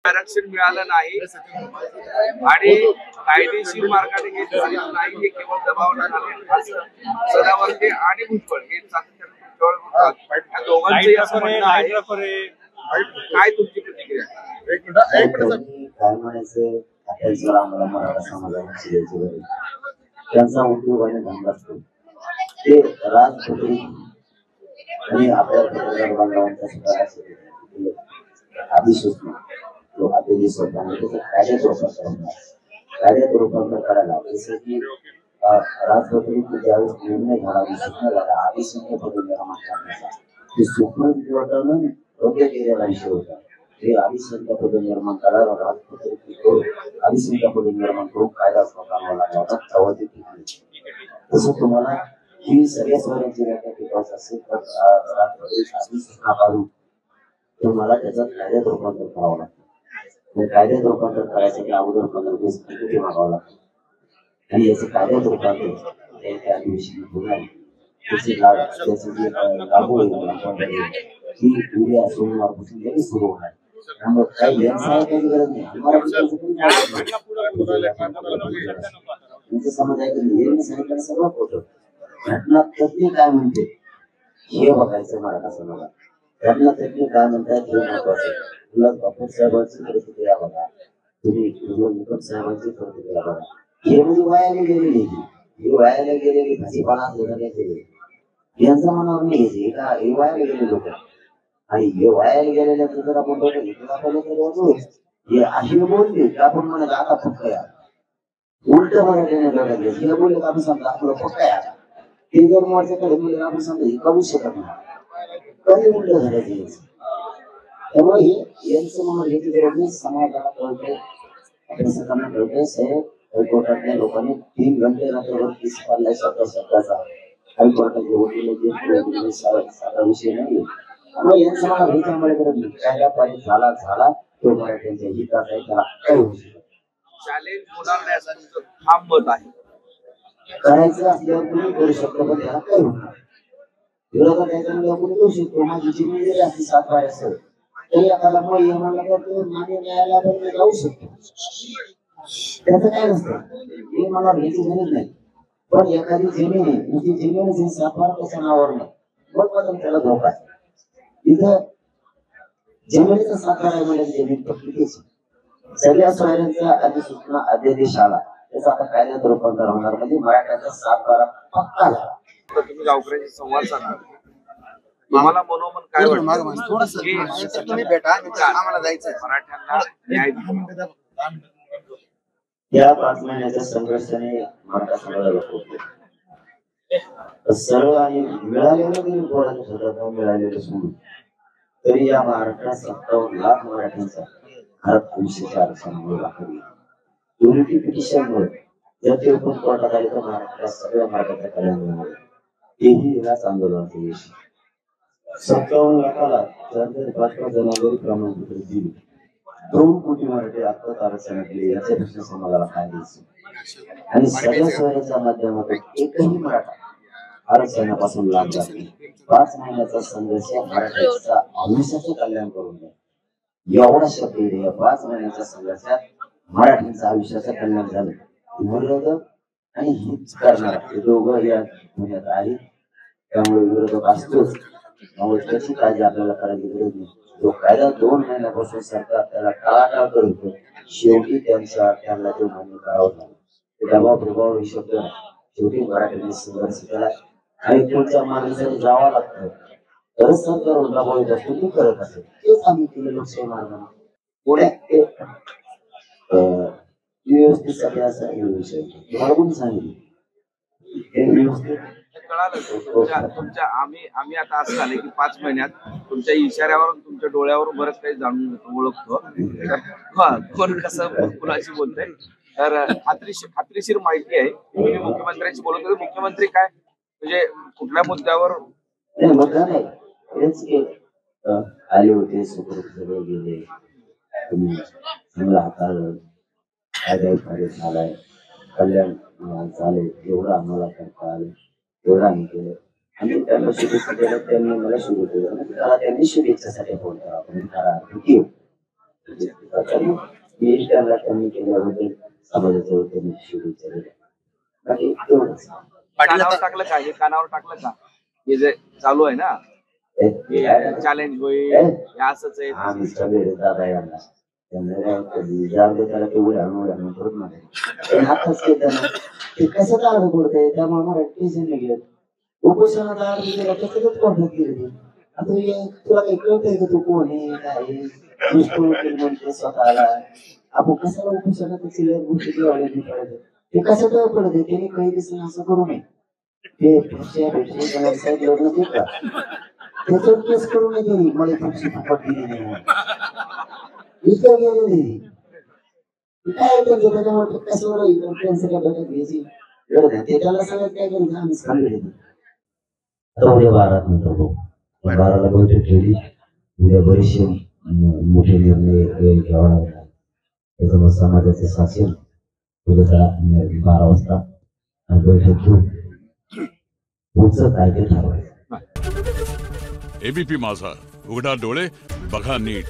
आरक्षण मिळालं नाही आणि कायदेशीर मार्गाने हे झालेलं नाही, हे केवळ दबावाने झाले सदावर्ते आणि भुजबळ हे सातत्याने दोघांचंही असं म्हणणं आहे. काय तुमची प्रतिक्रिया? काय म्हणायचं आम्हाला मराठा समाजाला त्यांचा उद्योग आणि धंदा असतो ते राजपत्रित आणि आपल्या पत्रकार बांधवांचा सुद्धा अधिसूचना तो आदेश कायद्यात रूपांतर करायला जसं की राजपत्रित ज्यावेळेस निर्णय झाला सूचना झाला अधिसूचना पद निर्माण करण्याचा ते सुप्रीम कोर्टानं रद्द केलेला विषय होता. हे अधिसूचना पद निर्माण करायला राजपत्रित अधिसूचना पद निर्माण करून कायदा स्वतःला लागला होता तेव्हा ते तसं तुम्हाला ही सगळ्या स्वरांची व्याख्या टिकवायची असेल तर अधिसूचना काढून तुम्हाला त्याचा कायद्यात रूपांतर करावं लागतं. कायद्यात रूपांतर करायसाठी अगोदर 15-20 कोटी मागावं लागतं आणि याचं कायद्यात रूपांतर त्या दिवशी होणार त्याची लागू ही उद्या सोमवारपासून लगेच सुरू होणार. त्यामुळे काही व्यवसायाची गरज नाही. समज आहे की सांगितलं सगळं होतं. घटना तज्ञ काय म्हणते हे बघायचं मराठा समाजात. घटना तज्ञ काय म्हणतात हे महत्वाचं. तुला बापूर साहेबांची प्रतिक्रिया बघा, तुम्ही मुकट साहेबांची प्रतिक्रिया बघा. हे म्हणजे वायाला गेलेली हे वायाला गेलेली भाजीपाला केले यांचं मनावर नाही घ्यायचे का हे वायाला गेले लोक आणि हे वायाला गेलेल्याचं जर आपण बघितलं घेतलं आपल्याला हे अशी बोलले की आपण म्हणत आता फक्त या उलट मराठीने बघायला हे बोलले आपण समजा आपलं फक्त या ते जर मोर्चाकडे बोलले आपण समजा हे करू शकत नाही कधी उलट झालं. त्यामुळे हे यांचं म्हणून घेतली गरज समाजाला कळते आपल्या सरकारला कळतंय. साहेब हायकोर्टातल्या लोकांनी 3 घंटे रात्रभर केस पाडलाय स्वतःचा. हायकोर्टाचे वकील साधा विषय नाही. त्यामुळे यांचं मला घ्यायचं आम्हाला गरज नाही. कायदा पारित झाला तो मराठ्यांच्या हिताचा आहे त्याला काय होऊ शकत. चॅलेंज होणार नाही असं तुमचं ठाम मत आहे. करायचं असल्यावर तुम्ही करू शकता पण त्याला काय होणार. विरोधात याच्यामुळे आपण करू शकतो. माझी जिम्मेदारी जरी असते 7 बाय असेल तरी एखादा म्हणला तर मान्य न्यायालयाला पण जाऊ शकतो. त्याचं काय नसतं हे मला घ्यायची गरज नाही. पण एखादी जमीन आहे ती जमीन 7 बार त्याच्या नावावर नाही मग मात्र त्याला धोका आहे. इथं जमिनीचा 7 बार म्हणजे जमीन पक्की सगळ्या सोयऱ्यांचा अधिसूचना अध्यादेश आला त्याचा आता कायद्यात रूपांतर होणार म्हणजे मराठ्याचा 7 बार पक्का झाला. तुम्ही गावकऱ्यांशी संवाद साधा तुम्हाला मनोमन काय वाटतं तुम्ही भेटा आम्हाला जायचं मराठ्यांना न्याय या 5 महिन्याच्या संघर्षाने मराठा समाजाला खूप सरळ आणि मिळालेलं कोणाच्या शब्दात मिळालेलं सोडून तरी या महाराष्ट्रात 57 लाख मराठ्यांचा भारत 200 आरक्षणामुळे दाखल युनिटी पिटिशनमुळे जर ते पण कोर्टात आले तर महाराष्ट्रात सगळ्या मराठ्याचं कल्याण होणार. तेही याच आंदोलनाचा विषय 57 लाखाला 4-5 जणांवरी प्रमाणपत्र दिली. 2 कोटी मराठी आत्ताच आरक्षणात दिले याच्यापेक्षा समाजाला काय द्यायचं आणि सगळ्या सोयऱ्याच्या माध्यमातून एकही मराठा आरक्षणापासून लाभ झाला. 5 महिन्याचा संघर्ष मराठ्याचा आयुष्याचं कल्याण करून द्या एवढा शब्द या 5 महिन्याच्या संघर्षात मराठ्यांचं आयुष्याचं कल्याण झालं. विरोधक आणि हित करणारा हे दोघं या पुण्यात आहे. त्यामुळे विरोधक असतोच. त्यामुळे त्याची काळजी आपल्याला करायची गरज नाही. जो कायदा 2 महिन्यापासून सरकार त्याला टाळाटाळ करत शेवटी त्यांना तो मान्य करावा लागला. दबाव प्रभाव हे शब्द शेवटी मराठ्यांनी संघर्ष केला आणि पुढच्या मागणीसाठी जावं लागतं तरच सरकार दबाव येत असतो ते करत असेल. तेच आम्ही केलं लोकशाही मार्गाने पुण्यात व्यवस्थेसाठी असा विषय तुम्हाला कोणी सांगितलं व्यवस्थित तुमच्या आम्ही आता असं झालं की 5 महिन्यात तुमच्या इशाऱ्यावर तुमच्या डोळ्यावर बरंच काही जाणून घेतो ओळखतो कोण कसं कुणाशी बोलतंय. तर खात्रीशीर माहिती आहे. तुम्ही मुख्यमंत्र्यांशी बोलत होते. मुख्यमंत्री काय म्हणजे कुठल्या मुद्द्यावर आले होते सगळे गेले तुम्ही चांगला हाताळलं कार्य झालाय कल्याण झाले एवढं आम्हाला करता आलं एवढं आम्ही केलं आणि त्यांना शुभेच्छा केलं. त्यांनी मला शुभेच्छा केलं त्याला त्यांनी शुभेच्छासाठी फोन करा त्यांना त्यांनी केल्याबद्दल समाजाच्या वतीने शुभेच्छा दिल्या. बाकी तेवढंच. पाटील कानावर आता टाकलं का हे कानावर टाकलं का हे जे चालू आहे ना चॅलेंज होईल हे असंच आहे आम्ही सगळे दादा यांना त्याला ते उड्या आणून परत म्हणाले हातच केलं ते कसं काढलं पडतंय त्यामुळे मराठी टेन्शन नाही घेत उपोषणात अर्ज केला त्याच्यातच कॉन्टॅक्ट केले आता तुला काही कळतंय का तू कोण आहे काय म्हणते स्वतःला आपण कशाला उपोषणात गोष्टी करायचं ते कसं काय पडत आहे त्याने काही दिसलं असं करू नये ते भेटचे साहेब लग्न ते का त्याच्यावर केस करू नये त्यांनी मला तुमची फुकट दिली नाही म्हणून. इथं गेलं नाही काय त्यांचं त्याच्यामुळे कशावर त्यांचं काय बैठक घ्यायची गरज आहे ते त्याला सगळ्यात काय करायचं आम्हीच काम केलं आता उद्या 12 नंतर बघू 12ला बैठक ठेवली उद्या बरेचसे मोठे निर्णय घ्यावा लागला त्याच्यामुळे समाजाचे शासन उद्या 12 वाजता बैठक घेऊन पुढचं काय ते ठरवायचं. एबीपी माझा, उघडा डोळे बघा नीट.